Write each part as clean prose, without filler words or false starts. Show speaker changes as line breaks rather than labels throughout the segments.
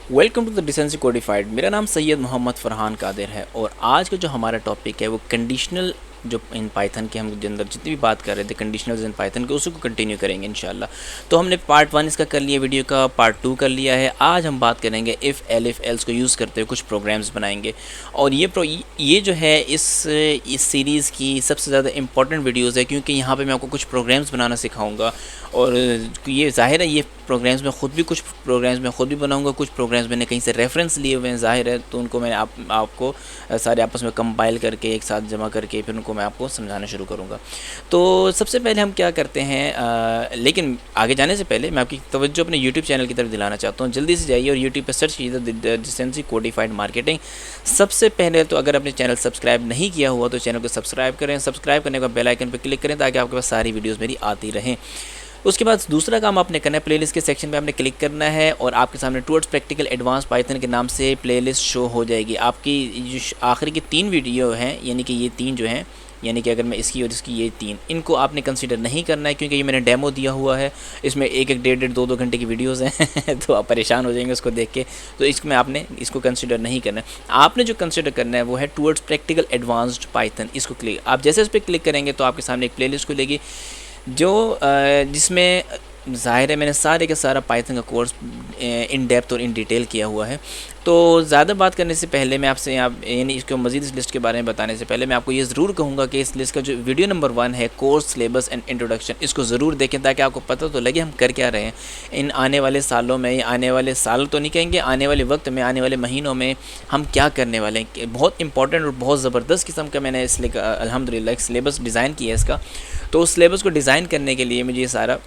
Welcome to the decency codified. मेरा नाम सैयद मोहम्मद फ़रहान कादिर है और आज का जो हमारा टॉपिक है वो कंडीशनल जो इन पाइथन के हम जो अंदर जितनी भी बात कर रहे थे कंडीशनल्स इन पाइथन के, उसी को कंटिन्यू करेंगे इंशाल्लाह। तो हमने पार्ट 1 इसका कर लिया, वीडियो का पार्ट 2 कर लिया है। आज हम बात करेंगे इफ़ एल्स को यूज़ करते हुए कुछ प्रोग्राम्स बनाएंगे। और ये जो है इस सीरीज़ की सबसे ज़्यादा इंपॉर्टेंट वीडियोज़ है, क्योंकि यहाँ पर मैं आपको कुछ प्रोग्राम्स बनाना सिखाऊँगा। और ये ज़ाहिर है ये प्रोग्राम्स में कुछ प्रोग्राम्स में ख़ुद भी बनाऊँगा, कुछ प्रोग्राम्स मैंने कहीं से रेफरेंस लिए हुए हैं ज़ाहिर है, तो उनको मैंने आपको सारे आपस में कंपाइल करके एक साथ जमा करके फिर उनको मैं आपको समझाना शुरू करूँगा। तो सबसे पहले हम क्या करते हैं, लेकिन आगे जाने से पहले मैं आपकी तवज्जो अपने यूट्यूब चैनल की तरफ दिलाना चाहता हूँ। जल्दी से जाइए और यूट्यूब पर सर्च कीजिए डिसेंसी कोडिफाइड मार्केटिंग। सबसे पहले तो अगर अपने चैनल सब्सक्राइब नहीं किया हुआ तो चैनल को सब्सक्राइब करें। सब्सक्राइब करने के बाद बेल आइकन पर क्लिक करें ताकि आपके पास सारी वीडियोज़ मेरी आती रहें। उसके बाद दूसरा काम आपने करना है, प्लेलिस्ट के सेक्शन पे आपने क्लिक करना है और आपके सामने टुवर्ड्स प्रैक्टिकल एडवांस पाइथन के नाम से प्लेलिस्ट शो हो जाएगी। आपकी जो आखिरी की 3 वीडियो हैं, यानी कि ये 3 जो हैं, यानी कि अगर मैं इसकी और इसकी ये 3, इनको आपने कंसीडर नहीं करना है, क्योंकि ये मैंने डेमो दिया हुआ है। इसमें एक डेढ़ 2 घंटे की वीडियोस हैं तो आप परेशान हो जाएंगे उसको देख के। तो इसमें आपने इसको कंसीडर नहीं करना है। आपने जो कंसीडर करना है वो है टुवर्ड्स प्रैक्टिकल एडवांस्ड पाइथन। इसको क्लिक, आप जैसे इस पर क्लिक करेंगे तो आपके सामने एक प्लेलिस्ट खुलेगी जो जिसमें ज़ाहिर है मैंने सारे का सारा पाइथन का कोर्स इन डेप्थ और इन डिटेल किया हुआ है। तो ज़्यादा बात करने से पहले मैं आपसे यानी इसको मज़ीद इस लिस्ट के बारे में बताने से पहले मैं आपको ये ज़रूर कहूँगा कि इस लिस्ट का जो वीडियो नंबर 1 है, कोर्स सिलेबस एंड इंट्रोडक्शन, इसको ज़रूर देखें ताकि आपको पता तो लगे हम कर क्या रहे हैं इन आने वाले सालों में। आने वाले साल तो नहीं कहेंगे, आने वाले वक्त में, आने वाले महीनों में हम क्या करने वाले हैं। बहुत इंपॉर्टेंट और बहुत ज़बरदस्त किस्म का मैंने इसलिए अल्हम्दुलिल्लाह एक सिलेबस डिज़ाइन किया है इसका। तो उस सिलेबस को डिज़ाइन करने के लिए मुझे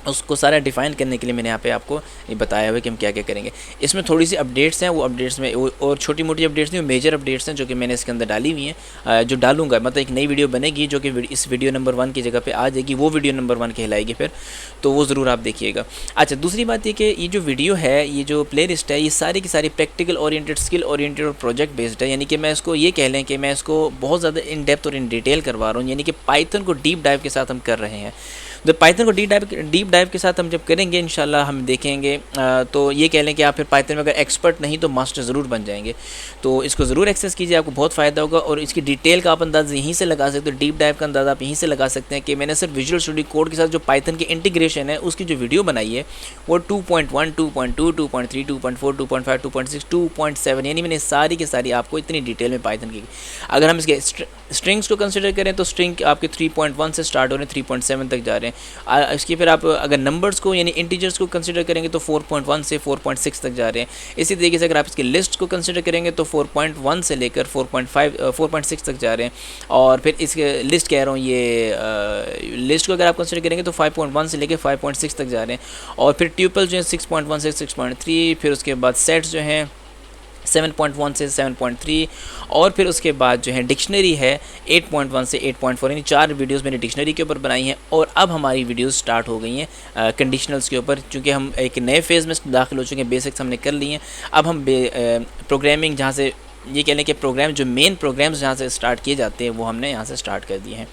उसको सारा डिफ़ाइन करने के लिए मैंने यहाँ पे आपको ये बताया हुआ कि हम क्या क्या करेंगे। इसमें थोड़ी सी अपडेट्स हैं, वो अपडेट्स में और छोटी मोटी अपडेट्स नहीं, मेजर अपडेट्स हैं जो कि मैंने इसके अंदर डाली हुई हैं, जो डालूंगा। मतलब एक नई वीडियो बनेगी जो कि इस वीडियो नंबर 1 की जगह पे आ जाएगी, वो वीडियो नंबर 1 कहलाएगी फिर, तो वो ज़रूर आप देखिएगा। अच्छा, दूसरी बात ये कि ये जो वीडियो है, ये जो प्ले लिस्ट है, ये सारी की सारी प्रैक्टिकल ओरिएंटेड, स्किल ओरिएंटेड और प्रोजेक्ट बेस्ड है। यानी कि मैं इसको ये कह लें कि मैं इसको बहुत ज़्यादा इन डेप्थ और इन डिटेल करवा रहा हूँ, यानी कि पाइथन को डीप डाइव के साथ हम कर रहे हैं। तो पाइथन को डीप डाइव के साथ हम जब करेंगे इंशाल्लाह हम देखेंगे, तो ये कह लें कि आप फिर पाइथन में अगर एक्सपर्ट नहीं तो मास्टर ज़रूर बन जाएंगे। तो इसको ज़रूर एक्सेस कीजिए, आपको बहुत फ़ायदा होगा। और इसकी डिटेल का आप अंदाज़ यहीं से लगा सकते हो, डीप डाइव का अंदाज़ आप यहीं से लगा सकते हैं कि मैंने सिर्फ विजुअल स्टूडियो कोड के साथ जो पाइथन की इंटीग्रेशन है उसकी जो वीडियो बनाई है वो 2.1, 2.2, 2.3, 2.4, 2.5, 2.6, 2.7, यानी मैंने सारी की सारी आपको इतनी डिटेल में पाइथन की। अगर हम इसके स्ट्रिंग्स को कंसिडर करें तो स्ट्रिंग आपके 3.1 से स्टार्ट हो रहे हैं, 3.7 तक जा रहे हैं। इसकी फिर आप अगर नंबर्स को यानी इंटीजर्स को कंसिडर करेंगे तो 4.1 से 4.6 तक जा रहे हैं। इसी तरीके से अगर आप इसकी लिस्ट को कंसिडर करेंगे तो 4.1 से लेकर 4.6 तक जा रहे हैं। और फिर इसके लिस्ट कह रहा हूँ, ये लिस्ट को अगर आप कंसिडर करेंगे तो 5.1 से लेकर 5.6 तक जा रहे हैं। और फिर ट्यूपल जो है 6.1 से 6.3, फिर उसके बाद सेट्स जो हैं 7.1 से 7.3, और फिर उसके बाद जो है डिक्शनरी है 8.1 से 8.4, यानी 4 वीडियोस मैंने डिक्शनरी के ऊपर बनाई हैं। और अब हमारी वीडियोस स्टार्ट हो गई हैं कंडीशनल्स के ऊपर, क्योंकि हम एक नए फेज़ में दाखिल हो चुके हैं। बेसिक्स हमने कर लिए हैं, अब हम प्रोग्रामिंग जहाँ से ये कह लें कि प्रोग्राम जो मेन प्रोग्राम्स जहाँ से स्टार्ट किए जाते हैं वो हमने यहाँ से स्टार्ट कर दिए हैं।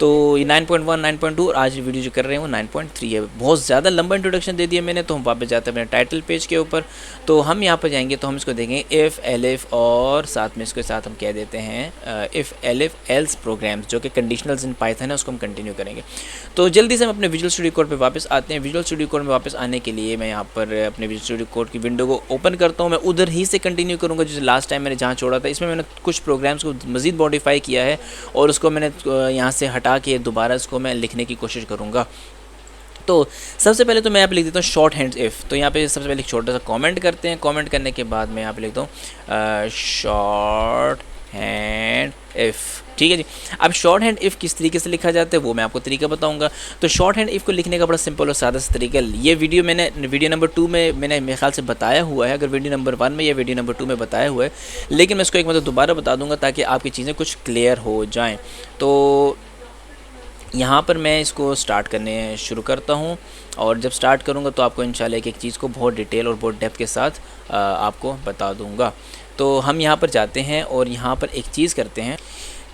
तो ये 9.1, 9.2 और आज वीडियो जो कर रहे हैं वो 9.3 है। बहुत ज़्यादा लंबा इंट्रोडक्शन दे दिया मैंने, तो हम वापस जाते हैं अपने टाइटल पेज के ऊपर। तो हम यहाँ पर जाएंगे तो हम इसको देखेंगे इफ़ एलिफ, और साथ में इसके साथ हम कह देते हैं इफ़ एलिफ एल्स प्रोग्राम्स, जो कि कंडीशनल्स इन पाइथन है, उसको हम कंटिन्यू करेंगे। तो जल्दी से हम अपने विजुअल स्टूडियो कोड पर वापस आते हैं। विजुअल स्टूडियो कोड में वापस आने के लिए मैं यहाँ पर अपने विजुअल स्टूडियो कोड की विंडो को ओपन करता हूँ। मैं उधर ही से कंटिन्यू करूँगा जैसे लास्ट टाइम मैंने जहाँ छोड़ा था। इसमें मैंने कुछ प्रोग्राम्स को मज़ीद मॉडिफाई किया है और उसको मैंने यहाँ से हटा के दोबारा को मैं लिखने की कोशिश करूँगा। तो सबसे पहले तो मैं यहाँ पे लिख देता हूँ शॉर्ट हैंड इफ़। तो यहाँ पे सबसे पहले एक छोटा सा कमेंट करते हैं। कमेंट करने के बाद मैं यहाँ पे लिखता हूँ शॉर्ट हैंड इफ़। ठीक है जी। अब शॉर्ट हैंड इफ़ किस तरीके से लिखा जाता है वो मैं आपको तरीका बताऊंगा। तो शॉर्ट हैंड इफ़ को लिखने का बड़ा सिंपल और सादा सा तरीका, ये वीडियो वीडियो नंबर 2 में मैंने मेरे ख्याल से बताया हुआ है, अगर वीडियो नंबर 1 में या वीडियो नंबर 2 में बताया हुआ है, लेकिन मैं इसको एक मतलब दोबारा बता दूँगा ताकि आपकी चीज़ें कुछ क्लियर हो जाएँ। तो यहाँ पर मैं इसको स्टार्ट करने शुरू करता हूँ, और जब स्टार्ट करूँगा तो आपको इंशाल्लाह एक चीज़ को बहुत डिटेल और बहुत डेप्थ के साथ आपको बता दूँगा। तो हम यहाँ पर जाते हैं और यहाँ पर एक चीज़ करते हैं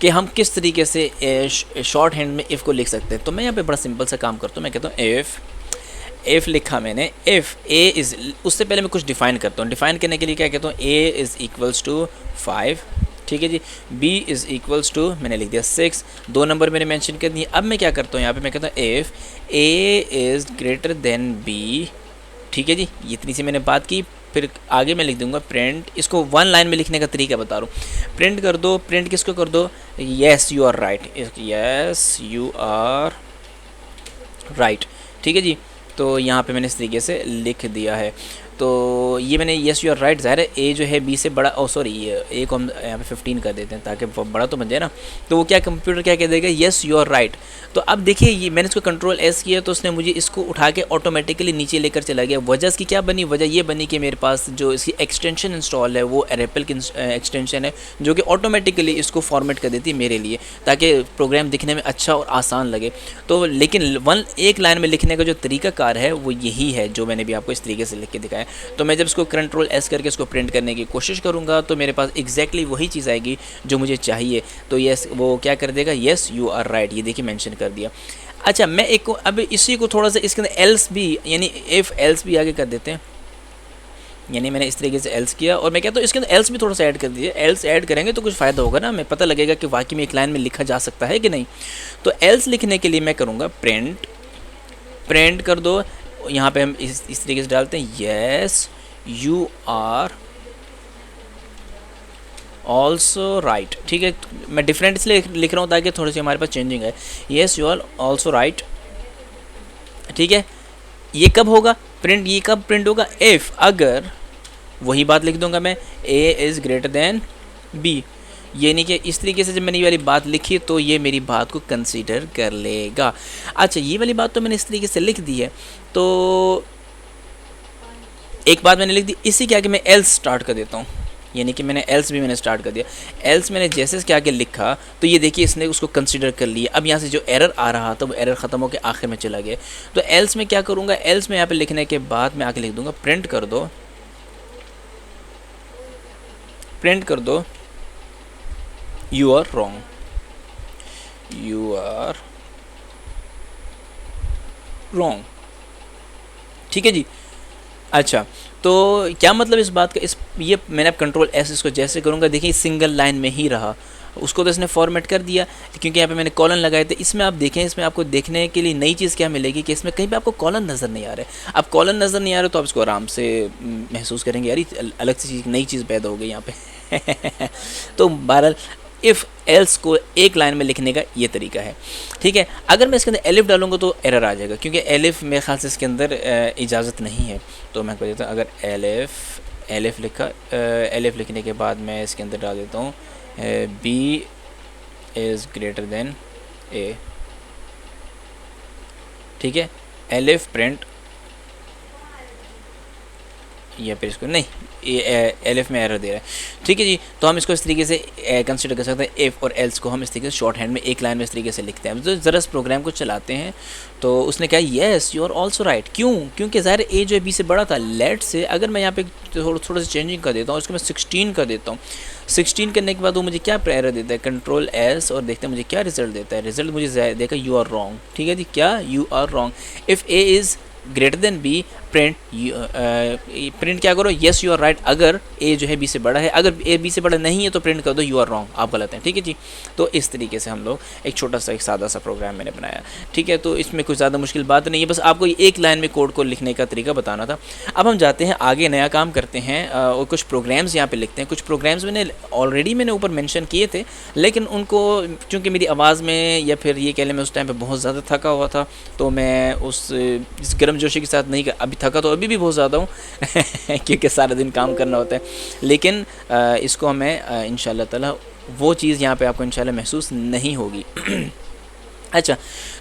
कि हम किस तरीके से शॉर्ट हैंड में इफ़ को लिख सकते हैं। तो मैं यहाँ पे बड़ा सिंपल सा काम करता हूँ। मैं कहता हूँ इफ़ इफ़ लिखा मैंने, इफ़ ए इज़, उससे पहले मैं कुछ डिफ़ाइन करता हूँ। डिफ़ाइन करने के लिए क्या कहता हूँ, ए इज़ इक्वल्स टू 5, ठीक है जी। बी इज़ इक्वल्स टू, मैंने लिख दिया 6, 2 नंबर मैंने मेंशन कर दिए। अब मैं क्या करता हूँ यहाँ पे, मैं कहता हूँ if A is greater than B, ठीक है जी। इतनी सी मैंने बात की। फिर आगे मैं लिख दूंगा प्रिंट, इसको 1 लाइन में लिखने का तरीका बता रहा हूँ। प्रिंट कर दो, प्रिंट किसको कर दो, yes you are right, yes you are right, ठीक है जी। तो यहाँ पे मैंने इस तरीके से लिख दिया है। तो ये मैंने येस यू आर राइट, ज़ाहिर है ए जो है बी से बड़ा, सॉरी ए को हम यहाँ पे 15 कर देते हैं ताकि वो बड़ा तो बन जाए ना। तो वो क्या, कंप्यूटर क्या कह देगा, येस यू आर राइट। तो अब देखिए ये मैंने इसको कंट्रोल एस किया तो उसने मुझे इसको उठा के ऑटोमेटिकली नीचे लेकर चला गया। वजह इसकी क्या बनी, वजह ये बनी कि मेरे पास जो इसकी एक्सटेंशन इंस्टॉल है वो एरेपल की एक्सटेंशन है, जो कि ऑटोमेटिकली इसको फॉर्मेट कर देती है मेरे लिए, ताकि प्रोग्राम दिखने में अच्छा और आसान लगे। तो लेकिन एक लाइन में लिखने का जो तरीकाकार है वो यही है जो मैंने भी आपको इस तरीके से लिख के दिखाया। तो मैं जब इसको कंट्रोल एस करके इसको प्रिंट करने की कोशिश करूँगा तो मेरे पास एग्जैक्टली वही चीज़ आएगी जो मुझे चाहिए। तो यस, वो क्या कर देगा, येस यू आर राइट, ये देखिए मेंशन कर दिया। अच्छा, मैं एक अब इसी को थोड़ा सा इसके अंदर एल्स भी, यानी इफ़ एल्स भी आगे कर देते हैं। यानी मैंने इस तरीके से एल्स किया और मैं कहता हूँ इसके अंदर एल्स भी थोड़ा सा ऐड कर दीजिए। एल्स ऐड करेंगे तो कुछ फ़ायदा होगा ना, हमें पता लगेगा कि वाकई में एक लाइन में लिखा जा सकता है कि नहीं। तो एल्स लिखने के लिए मैं करूँगा प्रिंट कर दो। यहाँ पे हम इस तरीके से डालते हैं, yes you are also right, ठीक है। मैं डिफरेंट इसलिए लिख रहा हूँ ताकि थोड़ी सी हमारे पास चेंजिंग है। Yes you are also right, ठीक है। ये कब होगा प्रिंट, ये कब प्रिंट होगा, इफ़, अगर, वही बात लिख दूंगा मैं, A is greater than B. ये नहीं कि इस तरीके से जब मैंने ये वाली बात लिखी तो ये मेरी बात को कंसीडर कर लेगा। अच्छा, ये वाली बात तो मैंने इस तरीके से लिख दी है। तो एक बात मैंने लिख दी, इसी के आगे मैं एल्स स्टार्ट कर देता हूँ, यानी कि मैंने एल्स भी मैंने स्टार्ट कर दिया। एल्स मैंने जैसे इसके आगे लिखा तो ये देखिए इसने उसको कंसीडर कर लिया। अब यहाँ से जो एरर आ रहा था वो एरर ख़त्म होकर आखिर में चला गया। तो एल्स में क्या करूँगा, एल्स में यहाँ पे लिखने के बाद मैं आगे लिख दूँगा प्रिंट कर दो यू आर रॉन्ग, ठीक है जी। अच्छा, तो क्या मतलब इस बात का, ये मैंने अब कंट्रोल एस इसको जैसे करूँगा, देखिए सिंगल लाइन में ही रहा। उसको तो इसने फॉर्मेट कर दिया क्योंकि यहाँ पे मैंने कॉलन लगाए थे। इसमें आप देखें, इसमें आपको देखने के लिए नई चीज़ क्या मिलेगी कि इसमें कहीं पे आपको कॉलन नज़र नहीं आ रहा है। अब कॉलन नज़र नहीं आ रहा तो आप इसको आराम से महसूस करेंगे, यार अलग सी चीज़, नई चीज़ पैदा हो गई यहाँ पे। तो बहरहाल इफ़ एल्स को एक लाइन में लिखने का ये तरीका है, ठीक है। अगर मैं इसके अंदर एलिफ डालूंगा तो एरर आ जाएगा, क्योंकि एलिफ मेरे ख्याल से इसके अंदर इजाज़त नहीं है। तो मैं कह देता हूँ, अगर एलिफ लिखा, एलिफ लिखने के बाद मैं इसके अंदर डाल देता हूँ बी इज़ ग्रेटर देन ए, ठीक है। एलिफ प्रिंट, या फिर इसको नहीं, एलिफ में एरर दे रहा है, ठीक है जी। तो हम इसको इस तरीके से कंसिडर कर सकते हैं। इफ़ और एल्स को हम इस तरीके से शॉर्ट हैंड में एक लाइन में इस तरीके से लिखते हैं। तो ज़रा इस प्रोग्राम को चलाते हैं तो उसने कहा yes you are also right. क्यों, क्योंकि ज़ाहिर ए जो है बी से बड़ा था। लेट से अगर मैं यहाँ पे थोड़ा सा चेंजिंग कर देता हूँ, इसको मैं 16 कर देता हूँ। 16 करने के बाद वो मुझे क्या एरर देता है, कंट्रोल एस, और देखते हैं मुझे क्या रिजल्ट देता है। रिजल्ट मुझे देखा यू आर रॉन्ग, ठीक है जी। क्या, you are wrong. If A is greater than B, print क्या करो, येस यू आर राइट। अगर ए जो है बी से बड़ा है, अगर ए बी से बड़ा नहीं है तो प्रिंट कर दो यू आर रॉन्ग, आप गलत हैं, ठीक है जी। तो इस तरीके से हम लोग एक छोटा सा, एक सादा सा प्रोग्राम मैंने बनाया, ठीक है। तो इसमें कुछ ज़्यादा मुश्किल बात नहीं है, बस आपको एक लाइन में कोड को लिखने का तरीका बताना था। अब हम जाते हैं आगे, नया काम करते हैं और कुछ प्रोग्राम्स यहाँ पे लिखते हैं। कुछ प्रोग्राम्स मैंने ऊपर मेंशन किए थे, लेकिन उनको चूँकि मेरी आवाज़ में, या फिर ये कह लें मैं उस टाइम पे बहुत ज़्यादा थका हुआ था, तो मैं इस गर्मजोशी के साथ नहीं, अभी थका तो अभी भी बहुत ज़्यादा हूँ क्योंकि सारा दिन काम करना होता है। लेकिन इसको हमें इंशाल्लाह ताला वो चीज़ यहाँ पे आपको इंशाल्लाह महसूस नहीं होगी। अच्छा,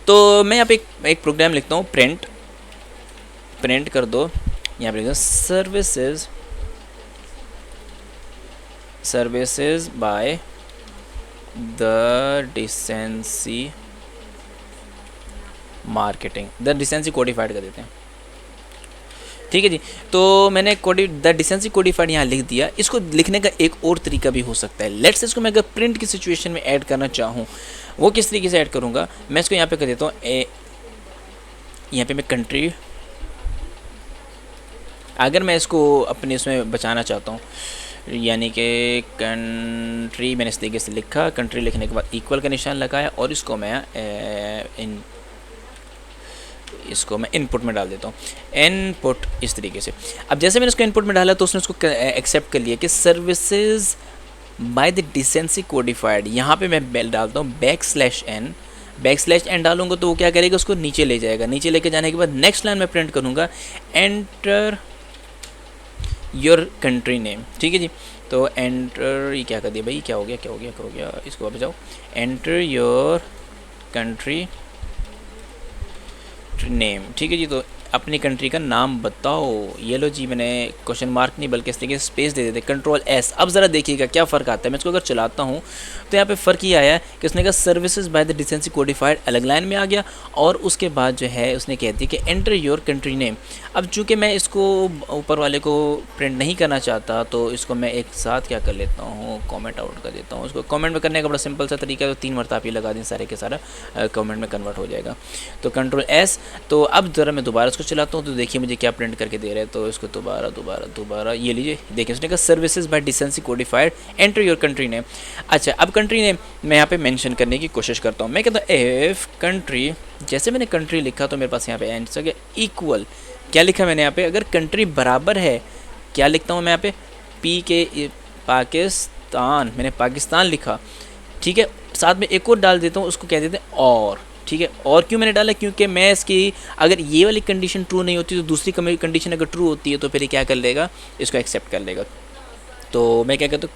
तो मैं यहाँ पे एक प्रोग्राम लिखता हूँ, प्रिंट कर दो, यहाँ पे services by the decency marketing, the decency codified कर देते हैं, ठीक है जी। तो मैंने द डिसेंसी कोडिफाइड यहाँ लिख दिया। इसको लिखने का एक और तरीका भी हो सकता है। लेट्स इसको मैं अगर प्रिंट की सिचुएशन में ऐड करना चाहूँ, वो किस तरीके से ऐड करूँगा, मैं इसको यहाँ पे कर देता हूँ यहाँ पे मैं कंट्री अगर मैं इसको अपने उसमें बचाना चाहता हूँ, यानी कि कंट्री मैंने इस तरीके से लिखा, कंट्री लिखने के बाद इक्वल का निशान लगाया और इसको मैं इनपुट में डाल देता हूँ, इनपुट इस तरीके से। अब जैसे मैंने इसको इनपुट में डाला तो उसने उसको एक्सेप्ट कर लिया कि services by the decency codified. यहाँ पे मैं डालता हूँ बैकस्लैश एन डालूंगा तो वो क्या करेगा, उसको नीचे ले जाएगा। नीचे लेके जाने के बाद नेक्स्ट लाइन में प्रिंट करूँगा एंटर योर कंट्री नेम। ठीक है जी, तो एंटर, ये क्या कर दिया भाई, क्या हो गया, इसको वापस जाओ, एंटर योर कंट्री नेम। ठीक है जी, तो अपनी कंट्री का नाम बताओ। ये लो जी, मैंने क्वेश्चन मार्क नहीं बल्कि इस तरीके से स्पेस दे देते, कंट्रोल एस। अब ज़रा देखिएगा क्या फ़र्क आता है। मैं इसको अगर चलाता हूँ तो यहाँ पे फ़र्क ये आया कि उसने कहा services by the decency codified अलग लाइन में आ गया, और उसके बाद जो है उसने कह दिया कि एंटर योर कंट्री नेम। अब चूँकि मैं इसको ऊपर वाले को प्रिंट नहीं करना चाहता तो इसको मैं एक साथ क्या कर लेता हूँ, कॉमेंट आउट कर देता हूँ। इसको कॉमेंट में करने का बड़ा सिंपल सा तरीका है, तो 3 मरतबा लगा दें, सारे के सारा कॉमेंट में कन्वर्ट हो जाएगा। तो कंट्रोल एस। तो अब ज़रा मैं दोबारा इसको चलाता हूँ तो देखिए मुझे क्या प्रिंट करके दे रहा है। तो इसको दोबारा ये लीजिए, देखिए उसने कहा services by decency codified enter your country name. अच्छा, अब कंट्री नेम मैं यहाँ पे मेंशन करने की कोशिश करता हूँ। मैं कहता हूँ इफ़ कंट्री, जैसे मैंने कंट्री लिखा तो मेरे पास यहाँ पे आंसर गया इक्वल। क्या लिखा मैंने यहाँ पे, अगर कंट्री बराबर है, क्या लिखता हूँ मैं यहाँ पे, पी के पाकिस्तान, मैंने पाकिस्तान लिखा। ठीक है, साथ में एक और डाल देता हूँ, उसको कह देते हैं और। ठीक है, और क्यों मैंने डाला, क्योंकि मैं इसकी अगर ये वाली कंडीशन ट्रू नहीं होती तो दूसरी कंडीशन अगर ट्रू होती है तो फिर ये क्या कर लेगा, इसको एक्सेप्ट कर लेगा। तो मैं क्या कहता हूँ,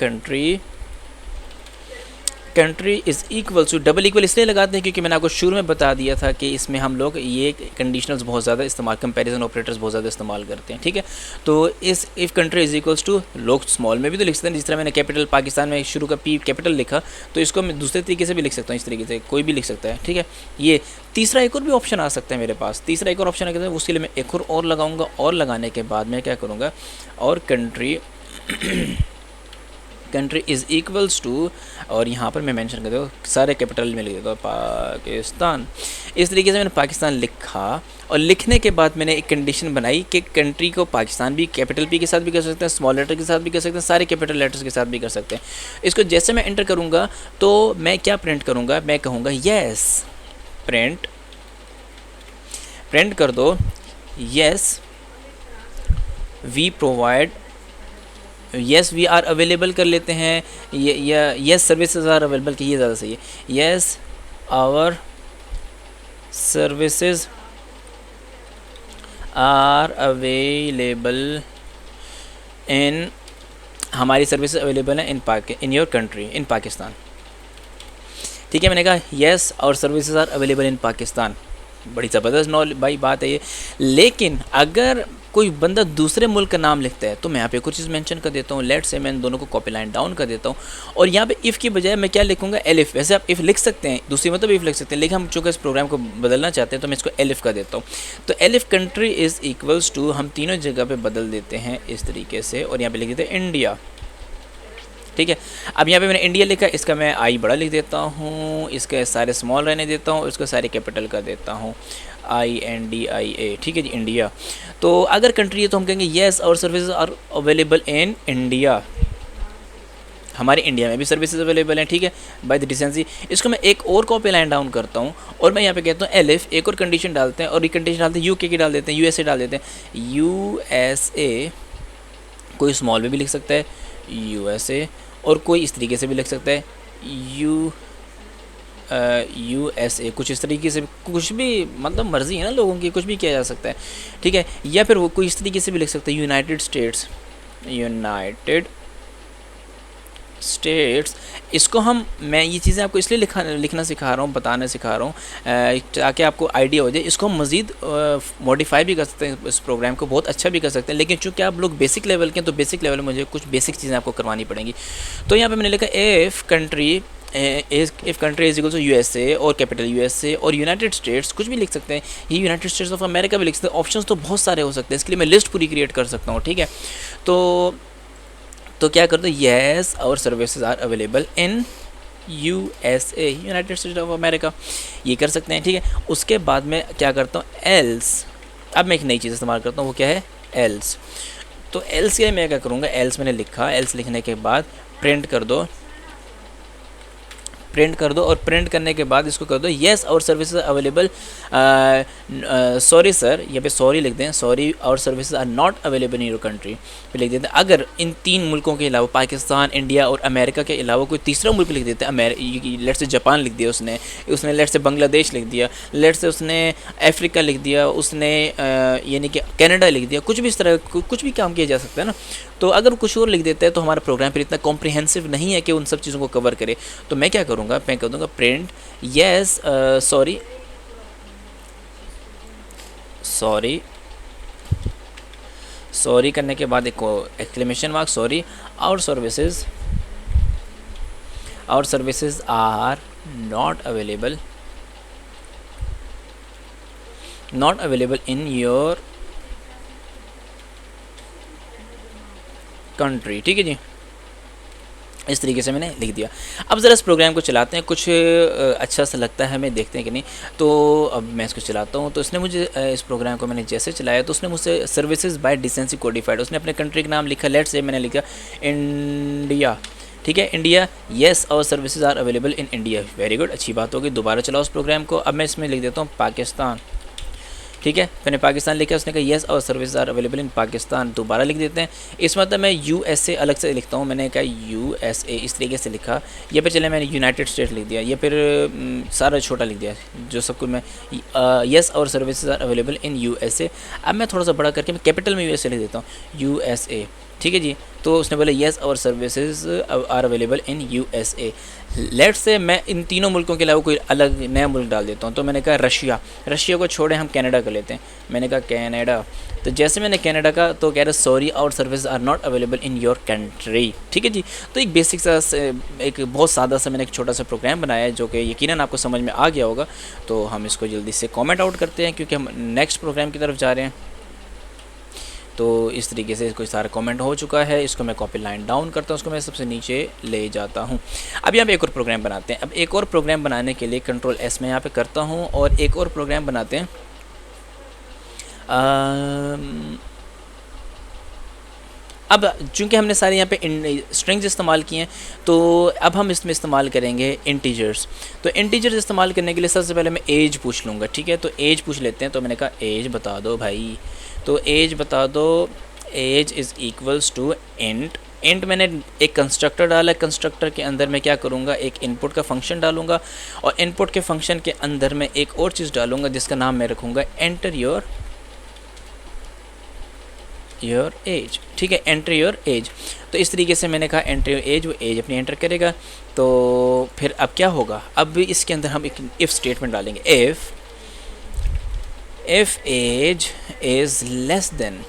country is equal to, double equal इसलिए लगाते हैं क्योंकि मैंने आपको शुरू में बता दिया था कि इसमें हम लोग ये कंडीशनल्स बहुत ज़्यादा इस्तेमाल, कंपैरिजन ऑपरेटर्स बहुत ज़्यादा इस्तेमाल करते हैं। ठीक है, तो इस if country is equals to, लोग स्मॉल में भी तो लिख सकते हैं, जिस तरह मैंने कैपिटल पाकिस्तान में शुरू का पी कैपिटल लिखा, तो इसको मैं दूसरे तरीके से भी लिख सकता हूँ, इस तरीके से कोई भी लिख सकता है। ठीक है, ये तीसरा एक और भी ऑप्शन आ सकता है मेरे पास। तीसरा एक और ऑप्शन है, उसके लिए मैं एक और लगाऊंगा, और लगाने के बाद मैं क्या करूँगा, और कंट्री इज़ इक्वल्स टू, और यहाँ पर मैं मेंशन कर दूँ, सारे कैपिटल में लिख देता हूँ पाकिस्तान। इस तरीके से मैंने पाकिस्तान लिखा, और लिखने के बाद मैंने एक कंडीशन बनाई कि कंट्री को पाकिस्तान भी कैपिटल पी के साथ भी कर सकते हैं, स्मॉल लेटर के साथ भी कर सकते हैं, सारे कैपिटल लेटर्स के साथ भी कर सकते हैं। इसको जैसे मैं एंटर करूँगा तो मैं क्या प्रिंट करूँगा, मैं कहूँगा येस, प्रिंट कर दो yes we provide, yes we are available कर लेते हैं, येस सर्विसेज आर अवेलेबल, कि ये ज़्यादा सही है, yes our services are available in, हमारी सर्विसेज अवेलेबल हैं in your country, in Pakistan. ठीक है, मैंने कहा yes our services are available in Pakistan, बड़ी ज़बरदस्त भाई बात है ये। लेकिन अगर कोई बंदा दूसरे मुल्क का नाम लिखता है तो मैं यहाँ पे कुछ चीज़ मेंशन कर देता हूँ। लेट से मैं इन दोनों को कॉपी लाइन डाउन कर देता हूँ, और यहाँ पे इफ़ की बजाय मैं क्या लिखूँगा, एलिफ। वैसे आप इफ़ लिख सकते हैं, दूसरी मतलब इफ़ लिख सकते हैं, लेकिन हम चूँकि इस प्रोग्राम को बदलना चाहते हैं तो मैं इसको एलिफ कर देता हूँ। तो elif country is equals to, हम तीनों जगह पर बदल देते हैं इस तरीके से, और यहाँ पर लिख देते हैं इंडिया। ठीक है, अब यहाँ पे मैंने इंडिया लिखा, इसका मैं आई बड़ा लिख देता हूँ, इसके सारे स्मॉल रहने देता हूँ, इसको सारे कैपिटल कर देता हूँ, INDIA। ठीक है जी, इंडिया। तो अगर कंट्री है तो हम कहेंगे yes our services are available in India, हमारे इंडिया में भी सर्विसेज अवेलेबल हैं। ठीक है, बाय द डिसेंसी। इसको मैं एक और कॉपी लाइन डाउन करता हूँ, और मैं यहाँ पे कहता हूँ एलिफ, एक और कंडीशन डालते हैं, और ये कंडीशन डालते हैं UK की डाल देते हैं, USA डाल देते हैं, USA, कोई स्मॉल में भी लिख सकता है USA, और कोई इस तरीके से भी लिख सकता है USA, कुछ इस तरीके से, कुछ भी, मतलब मर्ज़ी है ना लोगों की, कुछ भी किया जा सकता है। ठीक है, या फिर वो कोई इस तरीके से भी लिख सकता है यूनाइटेड स्टेट्स। इसको मैं ये चीज़ें आपको इसलिए लिखना सिखा रहा हूँ, बताना सिखा रहा हूँ ताकि आपको आइडिया हो जाए। इसको हम मज़ीद मॉडिफाई भी कर सकते हैं, इस प्रोग्राम को बहुत अच्छा भी कर सकते हैं, लेकिन चूँकि आप लोग बेसिक लेवल के हैं तो बेसिक लेवल में मुझे कुछ बेसिक चीज़ें आपको करवानी पड़ेंगी। तो यहाँ पर मैंने लिखा if country is equal to USA और कैपिटल USA और यूनाइटेड स्टेट्स, कुछ भी लिख सकते हैं, ये यूनाइटेड स्टेट्स ऑफ अमेरिका भी लिख सकते हैं। ऑप्शंस तो बहुत सारे हो सकते हैं, इसके लिए मैं लिस्ट पूरी क्रिएट कर सकता हूँ। ठीक है, तो क्या कर दो, yes our services are available in USA, United States of America, ये कर सकते हैं। ठीक है, उसके बाद मैं क्या करता हूँ, एल्स। अब मैं एक नई चीज़ इस्तेमाल करता हूँ, वो क्या है, एल्स। तो एल्स के लिए मैं क्या करूँगा, एल्स मैंने लिखा, एल्स लिखने के बाद प्रिंट कर दो, प्रिंट कर दो, और प्रिंट करने के बाद इसको कर दो yes our services available, sorry sir, यहाँ पे सॉरी लिख दें, sorry our services are not available in your country पे लिख देते हैं। अगर इन 3 मुल्कों के अलावा, पाकिस्तान, इंडिया और अमेरिका के अलावा कोई तीसरा मुल्क लिख देते हैं, लेट से जापान लिख दिया उसने, लेट से बांग्लादेश लिख दिया, लेट से उसने अफ्रीका लिख दिया, उसने यानी कि कनाडा लिख दिया, कुछ भी इस तरह कुछ भी काम किया जा सकता है ना। तो अगर कुछ और लिख देते हैं तो हमारा प्रोग्राम फिर इतना कॉम्प्रिहेंसिव नहीं है कि उन सब चीज़ों को कवर करे। तो मैं क्या करूँगा, मैं कर दूँगा print yes sorry, sorry, sorry करने के बाद एक exclamation mark, sorry our services are not available, not available in your country. ठीक है जी, इस तरीके से मैंने लिख दिया। अब ज़रा इस प्रोग्राम को चलाते हैं, कुछ अच्छा सा लगता है हमें, देखते हैं कि नहीं। तो अब मैं इसको चलाता हूँ। तो इसने मुझे इस प्रोग्राम को मैंने जैसे चलाया तो उसने मुझसे सर्विसेज बाय डिसेंसी कोडिफाइड, उसने अपने कंट्री का नाम लिखा, लेट से मैंने लिखा इंडिया। ठीक है, India, yes our services are available in India, very good, अच्छी बात होगी। दोबारा चलाओ उस प्रोग्राम को। अब मैं इसमें लिख देता हूँ पाकिस्तान। ठीक है, मैंने पाकिस्तान लिखा, उसने कहा yes our services are available in Pakistan, दोबारा लिख देते हैं। इस मतलब मैं यूएसए अलग से लिखता हूँ, मैंने कहा यूएसए इस तरीके से लिखा। ये पे चले मैंने यूनाइटेड स्टेट लिख दिया, ये फिर सारा छोटा लिख दिया जो सब कुछ मैं, yes our services are available in USA. अब मैं थोड़ा सा बड़ा करके मैं कैपिटल में यूएसए लिख देता हूँ, यूएसए। ठीक है जी, तो उसने बोला yes our services are available in USA. Let say मैं इन तीनों मुल्कों के अलावा कोई अलग नया मुल्क डाल देता हूँ। तो मैंने कहा रशिया, रशिया को छोड़े हम कनाडा कर लेते हैं, मैंने कहा कनाडा। तो जैसे मैंने कनाडा का, तो कह रहे sorry our service are not available in your country. ठीक है जी, तो एक बेसिक सा, एक बहुत सादा सा मैंने एक छोटा सा प्रोग्राम बनाया है जो कि यकीनन आपको समझ में आ गया होगा। तो हम इसको जल्दी से कॉमेंट आउट करते हैं क्योंकि हम नेक्स्ट प्रोग्राम की तरफ जा रहे हैं। तो इस तरीके से इसको सारा कमेंट हो चुका है। इसको मैं कॉपी लाइन डाउन करता हूँ, उसको मैं सबसे नीचे ले जाता हूँ। अब यहाँ पे एक और प्रोग्राम बनाते हैं। अब एक और प्रोग्राम बनाने के लिए कंट्रोल एस में यहाँ पे करता हूँ और एक और प्रोग्राम बनाते हैं। अब चूँकि हमने सारे यहाँ पे स्ट्रिंग्स इस्तेमाल किए हैं, तो अब हम इसमें इस्तेमाल करेंगे इंटीजर्स। तो इंटीजर्स इस्तेमाल करने के लिए सबसे पहले मैं एज पूछ लूँगा। ठीक है, तो एज पूछ लेते हैं। तो मैंने कहा एज बता दो भाई, तो एज बता दो, age is equals to int. Int मैंने एक कंस्ट्रक्टर डाला है, कंस्ट्रक्टर के अंदर मैं क्या करूँगा, एक इनपुट का फंक्शन डालूँगा और इनपुट के फंक्शन के अंदर मैं एक और चीज़ डालूँगा जिसका नाम मैं रखूँगा एंटर योर एज। ठीक है, एंटर योर एज। तो इस तरीके से मैंने कहा एंटर योर एज, वो एज अपनी एंटर करेगा। तो फिर अब क्या होगा, अब इसके अंदर हम एक इफ़ स्टेटमेंट डालेंगे, if age is less than,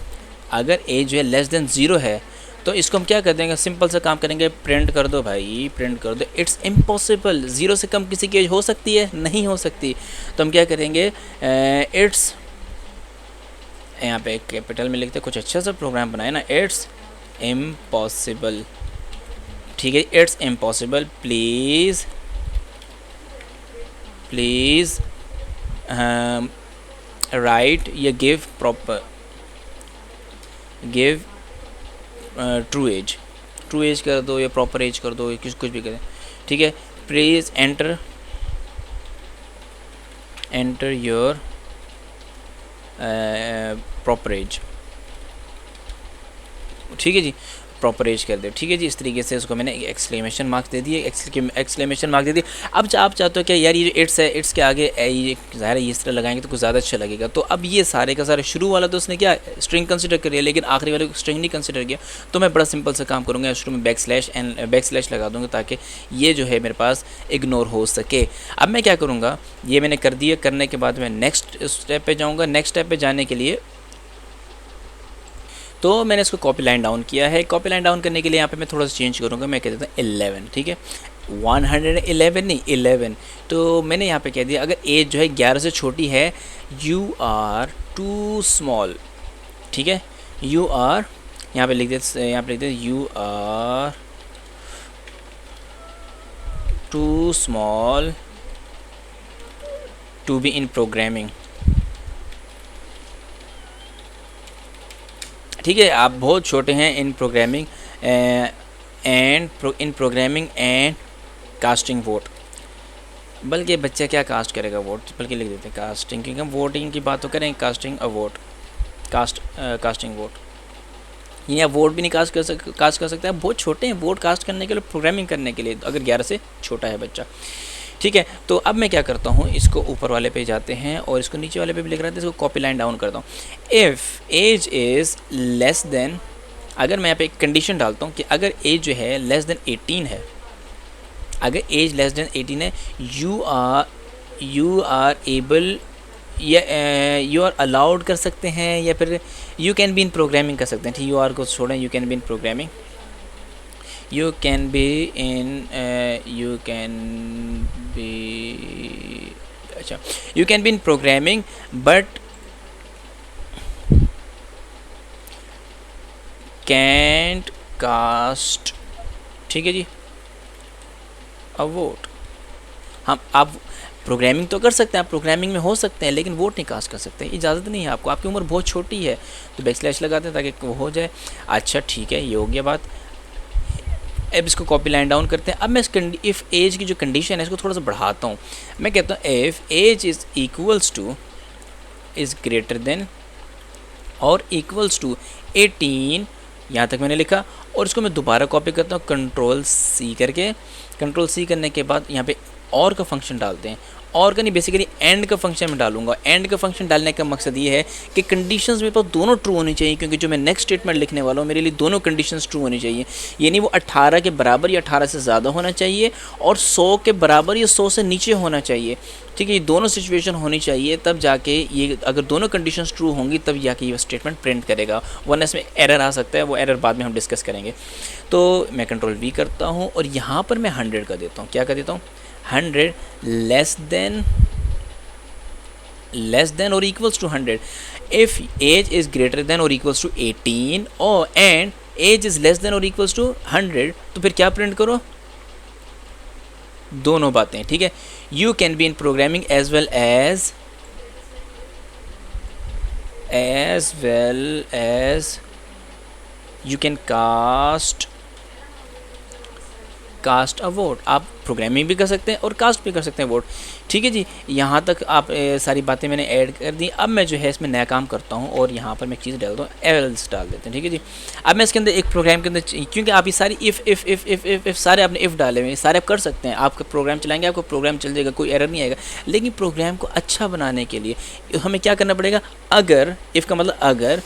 अगर एज जो है लेस देन 0 है तो इसको हम क्या कर देंगे, सिंपल सा काम करेंगे, प्रिंट कर दो भाई, प्रिंट कर दो। इट्स इम्पॉसिबल, 0 से कम किसी की एज हो सकती है, नहीं हो सकती। तो हम क्या करेंगे, इट्स, यहाँ पे कैपिटल में लिखते, कुछ अच्छा सा प्रोग्राम बनाए ना, इट्स इम्पॉसिबल। ठीक है, इट्स इम्पॉसिबल, प्लीज़ राइट या give proper, give true age, true age कर दो या प्रॉपर एज कर दो, या कुछ भी करें। ठीक है, please enter your proper age. ठीक है जी, प्रॉपर एज कर दे। ठीक है जी, इस तरीके से इसको मैंने एक्सक्लेमेशन मार्क्स दे दिए, एक्सक्लेमेशन मार्क दे दिए। अब आप चाहते हो कि यार ये जो इट्स है, इट्स के आगे ये ज़ाहिर है इस तरह लगाएंगे तो कुछ ज़्यादा अच्छा लगेगा। तो अब ये सारे का सारे शुरू वाला तो उसने क्या स्ट्रिंग कंसिडर कर लिया, लेकिन आखिरी वाले को स्ट्रिंग नहीं कंसिडर किया। तो मैं बड़ा सिंपल सा काम करूँगा, शुरू में बैक स्लैश लगा दूँगा ताकि ये जो है मेरे पास इग्नोर हो सके। अब मैं क्या करूँगा, ये मैंने कर दिया, करने के बाद मैं नेक्स्ट स्टेप पे जाऊँगा। नेक्स्ट स्टेप पे जाने के लिए तो मैंने इसको कॉपी लाइन डाउन किया है। कॉपी लाइन डाउन करने के लिए यहाँ पे मैं थोड़ा सा चेंज करूँगा, मैं कह देता हूँ 11। ठीक है, 111 नहीं 11। तो मैंने यहाँ पे कह दिया अगर एज जो है 11 से छोटी है, यू आर टू स्मॉल। ठीक है, यू आर, यहाँ पे लिख देते you are too small to be in programming. ठीक है, आप बहुत छोटे हैं in programming and casting vote. बल्कि बच्चा क्या कास्ट करेगा वोट, बल्कि लिख देते हैं कास्टिंग, क्योंकि हम वोटिंग की बात तो करें, casting a vote, casting vote. ये आप वोट भी नहीं कास्ट कर सकते हैं, बहुत छोटे हैं वोट कास्ट करने के लिए, प्रोग्रामिंग करने के लिए, अगर 11 से छोटा है बच्चा। ठीक है, तो अब मैं क्या करता हूँ, इसको ऊपर वाले पे जाते हैं और इसको नीचे वाले पे भी लिख रहा था, इसको कॉपी लाइन डाउन करता हूँ। If age is less than, अगर मैं यहाँ पे एक कंडीशन डालता हूँ कि अगर एज जो है लेस देन 18 है, अगर एज लेस देन 18 है, यू आर एबल, या यू आर अलाउड कर सकते हैं, या फिर you can be in programming कर सकते हैं। ठीक, यू आर को छोड़ें, you can be in programming, you can be in, you can be, अच्छा, you can be in programming but can't cast, ठीक है जी, अ वोट। हम आप प्रोग्रामिंग तो कर सकते हैं, आप प्रोग्रामिंग में हो सकते हैं, लेकिन वोट नहीं कास्ट कर सकते, इजाज़त नहीं है आपको, आपकी उम्र बहुत छोटी है, तो बैकस्लैश लगाते हैं ताकि वो हो जाए। अच्छा ठीक है, ये हो गया बात। अब इसको कॉपी लाइन डाउन करते हैं। अब मैं इफ़ एज की जो कंडीशन है इसको थोड़ा सा बढ़ाता हूँ। मैं कहता हूँ if age is equals to, is greater than और इक्वल्स टू 18, यहाँ तक मैंने लिखा, और इसको मैं दोबारा कॉपी करता हूँ कंट्रोल सी करके। कंट्रोल सी करने के बाद यहाँ पे और का फंक्शन डालते हैं, और का नहीं, बेसिकली एंड का फंक्शन में डालूंगा। एंड का फंक्शन डालने का मकसद ये है कि कंडीशंस मेरे पास दोनों ट्रू होनी चाहिए, क्योंकि जो मैं नेक्स्ट स्टेटमेंट लिखने वाला हूँ मेरे लिए दोनों कंडीशंस ट्रू होनी चाहिए। यानी वो 18 के बराबर या 18 से ज़्यादा होना चाहिए, और 100 के बराबर या 100 से नीचे होना चाहिए। ठीक है, ये दोनों सिचुएशन होनी चाहिए, तब जाके ये, अगर दोनों कंडीशंस ट्रू होंगी तब जाके ये स्टेटमेंट प्रिंट करेगा, वरना इसमें एरर आ सकता है, वो एरर बाद में हम डिस्कस करेंगे। तो मैं कंट्रोल वी करता हूँ और यहाँ पर मैं 100 का देता हूँ। क्या कर देता हूँ, 100 लेस देन और equals to 100। If age is greater than और इक्वल्स टू 18 और and age is less than और इक्वल्स टू 100, तो फिर क्या प्रिंट करो, दोनों बातें। ठीक है, you can be in programming as well as you can cast a vote. आप प्रोग्रामिंग भी कर सकते हैं और कास्ट भी कर सकते हैं वोट। ठीक है जी, यहाँ तक आप सारी बातें मैंने ऐड कर दी। अब मैं जो है इसमें नया काम करता हूँ और यहाँ पर मैं एक चीज़ डालता हूँ, एल्स डाल देते हैं। ठीक है जी, अब मैं इसके अंदर एक प्रोग्राम के अंदर, क्योंकि आप ये सारी इफ़ सारे आपने इफ़ डाले हुए, सारे आप कर सकते हैं, आपका प्रोग्राम चलाएंगे, आपका प्रोग्राम चल जाएगा, कोई एरर नहीं आएगा। लेकिन प्रोग्राम को अच्छा बनाने के लिए हमें क्या करना पड़ेगा, अगर, इफ़ का मतलब अगर,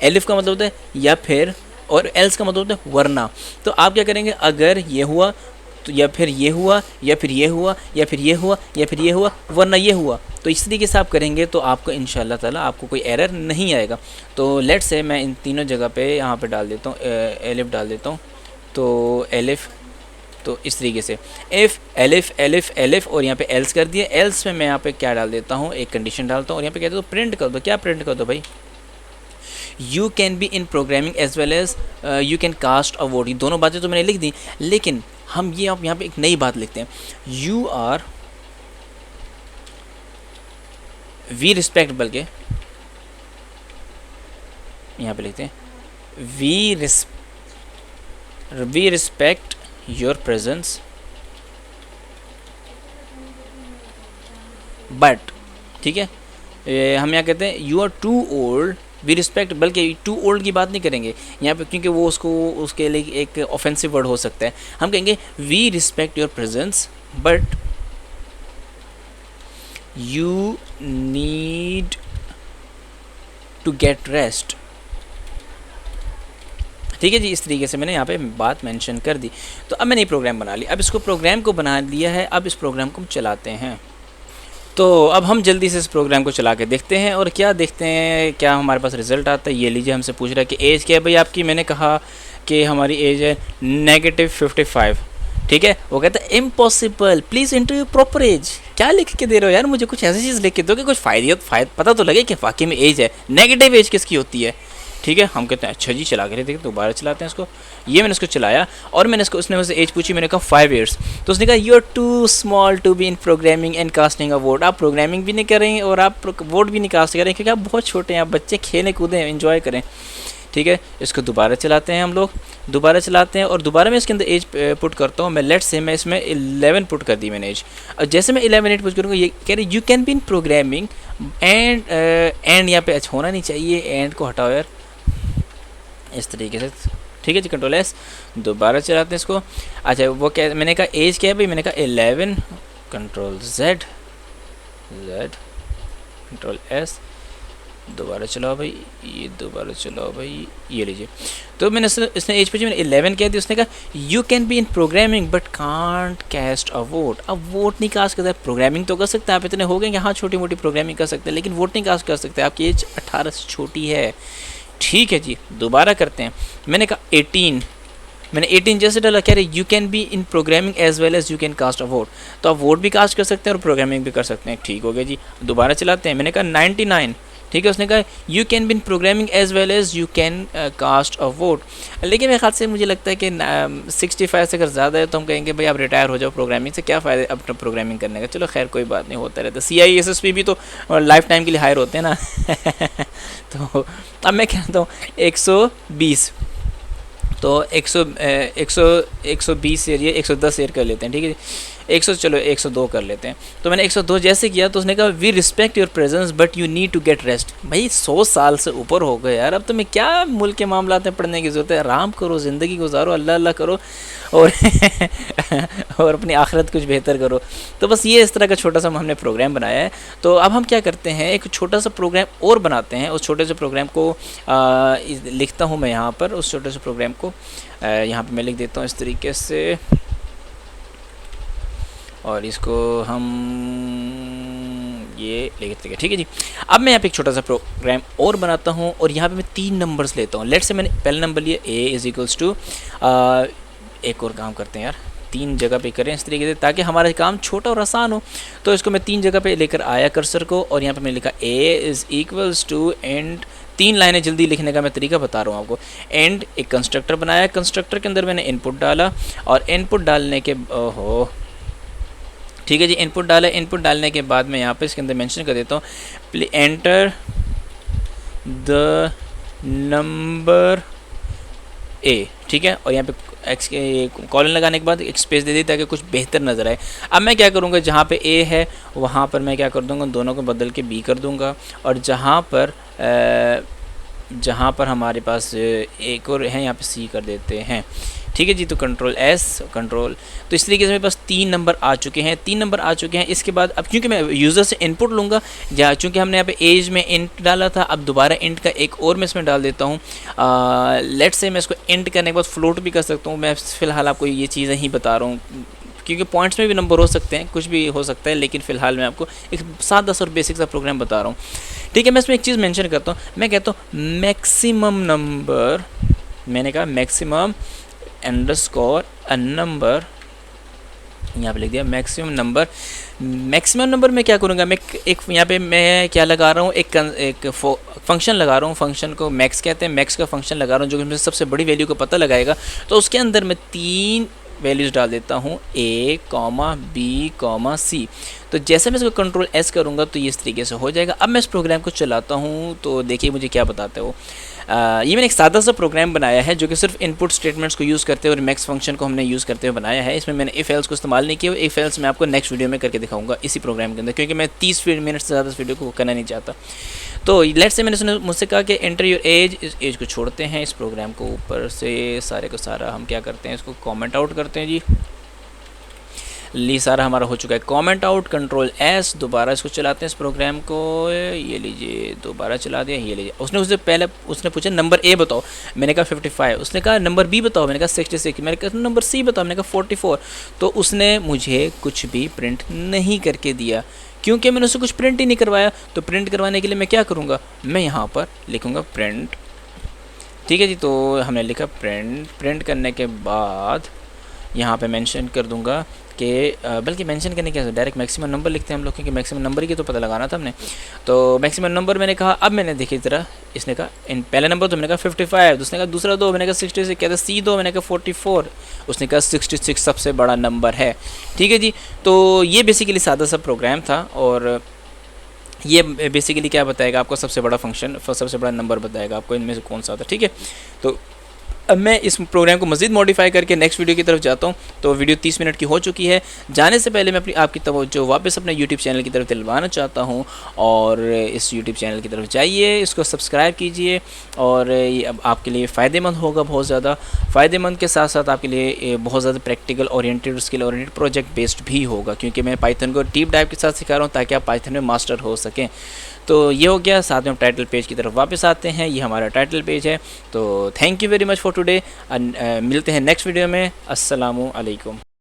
एलिफ का मतलब होता है या फिर, और एल्स का मतलब होता है वरना। तो आप क्या करेंगे, अगर ये हुआ तो या फिर ये हुआ, या फिर ये हुआ, या फिर ये हुआ, या फिर ये हुआ, वरना ये हुआ। तो इस तरीके से आप करेंगे तो आपको इंशाल्लाह ताला आपको कोई एरर नहीं आएगा। तो लेट्स से मैं इन तीनों जगह पे यहाँ पे डाल देता हूँ, एलिफ डाल देता हूँ। तो एलिफ, तो इस तरीके से इफ़ एलिफ एलिफ एलिफ और यहाँ पे एल्स कर दिया। एल्स में मैं यहाँ पे क्या डाल देता हूँ, एक कंडीशन डालता हूँ और यहाँ पे कहते हो प्रिंट कर दो। क्या प्रिंट कर दो भाई, you can be in programming as well as you can cast a vote. ये दोनों बातें तो मैंने लिख दी, लेकिन हम ये आप यहाँ पे एक नई बात लिखते हैं, यू आर वी रिस्पेक्ट, बल्कि यहाँ पे लिखते हैं we respect your presence but, ठीक है, हम यहाँ कहते हैं you are too old, we respect, बल्कि टू ओल्ड की बात नहीं करेंगे यहाँ पे, क्योंकि वो उसके लिए एक ऑफेंसिव वर्ड हो सकता है। हम कहेंगे we respect your presence but you need to get rest. ठीक है जी, इस तरीके से मैंने यहाँ पे बात मेंशन कर दी। तो अब मैंने ये प्रोग्राम बना लिया। अब इसको प्रोग्राम को बना लिया है, अब इस प्रोग्राम को हम चलाते हैं। तो अब हम जल्दी से इस प्रोग्राम को चला के देखते हैं और क्या देखते हैं, क्या हमारे पास रिज़ल्ट आता है। ये लीजिए, हमसे पूछ रहा है कि एज क्या है भाई आपकी। मैंने कहा कि हमारी एज है -55। ठीक है, वो कहता है impossible, please enter your proper age. क्या लिख के दे रहे हो यार, मुझे कुछ ऐसी चीज़ लिख के दो कि कुछ फ़ायदा पता तो लगे कि वाकई में एज है। नेगेटिव एज किसकी होती है। ठीक है, हम कहते हैं अच्छा जी, चला के देखते, दोबारा चलाते हैं इसको। ये मैंने इसको चलाया और मैंने इसको, उसने मुझसे एज पूछी, मैंने कहा 5 ईयर्स। तो उसने कहा you are too small to be in programming and casting a vote. आप प्रोग्रामिंग भी नहीं कर रहे हैं और आप वोट भी नहीं कास्ट कर रहे हैं, क्योंकि आप बहुत छोटे हैं, आप बच्चे खेलें कूदें एंजॉय करें। ठीक है, इसको दोबारा चलाते हैं हम लोग, दोबारा चलाते हैं और दोबारा मैं इसके अंदर एज पुट करता हूँ। मैं लेट्स से मैं इसमें 11 पुट कर दी मैंने एज, और जैसे मैं 11 एज पुट करूँगा ये कह रहे you can be in programming and यहाँ पे होना नहीं चाहिए, एंड को हटाओ यार इस तरीके से, ठीक है जी। कंट्रोल एस, दोबारा चलाते हैं इसको। अच्छा वो क्या मैंने कहा एज क्या है भाई, मैंने कहा 11, कंट्रोल जेड, कंट्रोल एस, दोबारा चलाओ भाई, ये दोबारा चलाओ भाई, ये लीजिए। तो मैंने इसने एज पे मैंने 11 कह दिया, उसने कहा you can be in programming but can't cast a vote. अब वोट नहीं कास्ट करता, प्रोग्रामिंग तो कर सकते हैं आप, इतने हो गए कि हाँ छोटी मोटी प्रोग्रामिंग कर सकते हैं, लेकिन वोट नहीं कास्ट कर सकते, आपकी एज 18 से छोटी है। ठीक है जी, दोबारा करते हैं। मैंने कहा 18, मैंने 18 जैसे डाला, कह रहे you can be in programming as well as you can cast a vote. तो आप वोट भी कास्ट कर सकते हैं और प्रोग्रामिंग भी कर सकते हैं। ठीक हो गया जी, दोबारा चलाते हैं। मैंने कहा 99, ठीक है, उसने कहा you can be in programming as well as you can cast a vote. लेकिन मेरे ख्याल से मुझे लगता है कि 65 से अगर ज़्यादा है तो हम कहेंगे भाई आप रिटायर हो जाओ प्रोग्रामिंग से, क्या फ़ायदा अपना प्रोग्रामिंग करने का। चलो खैर कोई बात नहीं, होता रहता। CISSP भी तो लाइफ टाइम के लिए हायर होते हैं ना तो अब मैं कहता हूँ 120, तो 120 एरिया 110 एयर कर लेते हैं, ठीक है जी। 100 चलो 102 कर लेते हैं। तो मैंने 102 जैसे किया तो उसने कहा we respect your presence but you need to get rest. भाई 100 साल से ऊपर हो गए यार, अब तुम्हें क्या मुल्क के मामलात में पढ़ने की ज़रूरत है, आराम करो, ज़िंदगी गुजारो, अल्लाह अल्लाह करो और और अपनी आखिरत कुछ बेहतर करो। तो बस ये इस तरह का छोटा सा हमने प्रोग्राम बनाया है। तो अब हम क्या करते हैं, एक छोटा सा प्रोग्राम और बनाते हैं। उस छोटे से प्रोग्राम को लिखता हूँ मैं यहाँ पर, उस छोटे से प्रोग्राम को यहाँ पे मैं लिख देता हूँ इस तरीके से, और इसको हम ये लिखते हैं, ठीक है जी। अब मैं यहाँ पे एक छोटा सा प्रोग्राम और बनाता हूँ और यहाँ पे मैं 3 नंबर्स लेता हूँ। लेट्स से मैंने पहला नंबर लिया a इज़ इक्वल्स टू, एक और काम करते हैं यार, 3 जगह पे करें इस तरीके से ताकि हमारा काम छोटा और आसान हो। तो इसको मैं 3 जगह पे लेकर आया कर्सर को, और यहाँ पे मैंने लिखा a is equals to and 3 लाइनें जल्दी लिखने का मैं तरीका बता रहा हूँ आपको। एंड एक कंस्ट्रक्टर बनाया, कंस्ट्रक्टर के अंदर मैंने इनपुट डाला, और इनपुट डालने के ओहो ठीक है जी, इनपुट डाला। इनपुट डालने के बाद मैं यहाँ पे इसके अंदर मेंशन कर देता हूँ एंटर द नंबर ए, ठीक है, और यहाँ पे एक्स के कॉलन लगाने के बाद एक स्पेस दे दी ताकि कुछ बेहतर नज़र आए। अब मैं क्या करूँगा, जहाँ पे ए है वहाँ पर मैं क्या कर दूँगा, दोनों को बदल के बी कर दूँगा, और जहाँ पर हमारे पास एक और है यहाँ पे सी कर देते हैं, ठीक है जी। तो कंट्रोल एस, कंट्रोल, तो इस तरीके से मेरे पास 3 नंबर आ चुके हैं, 3 नंबर आ चुके हैं। इसके बाद अब क्योंकि मैं यूज़र से इनपुट लूँगा, जहाँ चूँकि हमने यहाँ पे एज में इंट डाला था, अब दोबारा इंट का एक और मैं इसमें डाल देता हूँ। लेट्स से मैं इसको इंट करने के बाद फ्लोट भी कर सकता हूँ। मैं फ़िलहाल आपको ये चीज़ें ही बता रहा हूँ क्योंकि पॉइंट्स में भी नंबर हो सकते हैं, कुछ भी हो सकता है, लेकिन फ़िलहाल मैं आपको एक सादा और बेसिक सा प्रोग्राम बता रहा हूँ, ठीक है। मैं इसमें एक चीज़ मेंशन करता हूँ, मैं कहता हूँ मैक्सिमम नंबर, मैंने कहा मैक्सिमम अंडरस्कोर अ नंबर, यहाँ पे लिख दिया मैक्सिमम नंबर। मैक्सिमम नंबर में क्या करूँगा, मैं एक यहाँ पे मैं क्या लगा रहा हूँ, एक फंक्शन लगा रहा हूँ, फंक्शन को मैक्स कहते हैं, मैक्स का फंक्शन लगा रहा हूँ जो कि सबसे बड़ी वैल्यू को पता लगाएगा। तो उसके अंदर मैं 3 वैल्यूज़ डाल देता हूँ, a, b, c। तो जैसे मैं इसको कंट्रोल एस करूँगा तो ये इस तरीके से हो जाएगा। अब मैं इस प्रोग्राम को चलाता हूँ तो देखिए मुझे क्या बताते हो। ये मैंने एक सादा सा प्रोग्राम बनाया है जो कि सिर्फ इनपुट स्टेटमेंट्स को यूज़ करते हुए और मैक्स फंक्शन को हमने यूज़ करते हुए बनाया है। इसमें मैंने इफ एल्स को इस्तेमाल नहीं किया। इफ एल्स मैं आपको नेक्स्ट वीडियो में करके दिखाऊंगा इसी प्रोग्राम के अंदर, क्योंकि मैं 30 मिनट से ज़्यादा इस वीडियो को करना नहीं चाहता। तो लेट्स से मैंने मुझसे कहा कि एंटर योर एज, इस एज को छोड़ते हैं, इस प्रोग्राम को ऊपर से सारे को सारा हम क्या करते हैं, इसको कॉमेंट आउट करते हैं जी। ली सारा हमारा हो चुका है कमेंट आउट, कंट्रोल एस, दोबारा इसको चलाते हैं इस प्रोग्राम को, ये लीजिए दोबारा चला दिया, ये लीजिए। उसने पहले पूछा नंबर ए बताओ, मैंने कहा 55। उसने कहा नंबर बी बताओ, मैंने कहा 66। मैंने कहा नंबर सी बताओ, मैंने कहा 44। तो उसने मुझे कुछ भी प्रिंट नहीं करके दिया क्योंकि मैंने उससे कुछ प्रिंट ही नहीं करवाया। तो प्रिंट करवाने के लिए मैं क्या करूँगा, मैं यहाँ पर लिखूँगा प्रिंट, ठीक है जी। तो हमने लिखा प्रिंट, प्रिंट करने के बाद यहाँ पे मेंशन कर दूँगा कि बल्कि मेंशन करने के डायरेक्ट मैक्सिमम नंबर लिखते हैं हम लोग, क्योंकि मैक्सिमम नंबर की तो पता लगाना था हमने। तो मैक्सिमम नंबर मैंने कहा, अब मैंने देखिए ज़रा, इसने कहा इन पहला नंबर तो मैंने कहा 55, उसने कहा दूसरा 2, मैंने कहा 66, कहता सी 2, मैंने कहा 44, उसने कहा 66 सबसे बड़ा नंबर है, ठीक है जी। तो ये बेसिकली सादा सा प्रोग्राम था और ये बेसिकली क्या बताएगा आपको, सबसे बड़ा फंक्शन, सबसे बड़ा नंबर बताएगा आपको इनमें से कौन सा था। ठीक है, तो अब मैं इस प्रोग्राम को मज़ीद मॉडिफाई करके नेक्स्ट वीडियो की तरफ जाता हूँ। तो वीडियो 30 मिनट की हो चुकी है। जाने से पहले मैं आपकी तवज्जो वापस अपने यूट्यूब चैनल की तरफ दिलवाना चाहता हूँ, और इस यूट्यूब चैनल की तरफ जाइए, इसको सब्सक्राइब कीजिए, और ये अब आपके लिए फ़ायदेमंद होगा, बहुत ज़्यादा फ़ायदेमंद के साथ साथ आपके लिए बहुत ज़्यादा practical oriented, skill oriented, project based भी होगा, क्योंकि मैं पाइथन को डीप डाइव के साथ सिखा रहा हूँ ताकि आप पाइथन में मास्टर हो सकें। तो ये हो गया। साथ में हम टाइटल पेज की तरफ वापस आते हैं। ये हमारा टाइटल पेज है। तो thank you very much for today. मिलते हैं नेक्स्ट वीडियो में। अस्सलामु अलैकुम।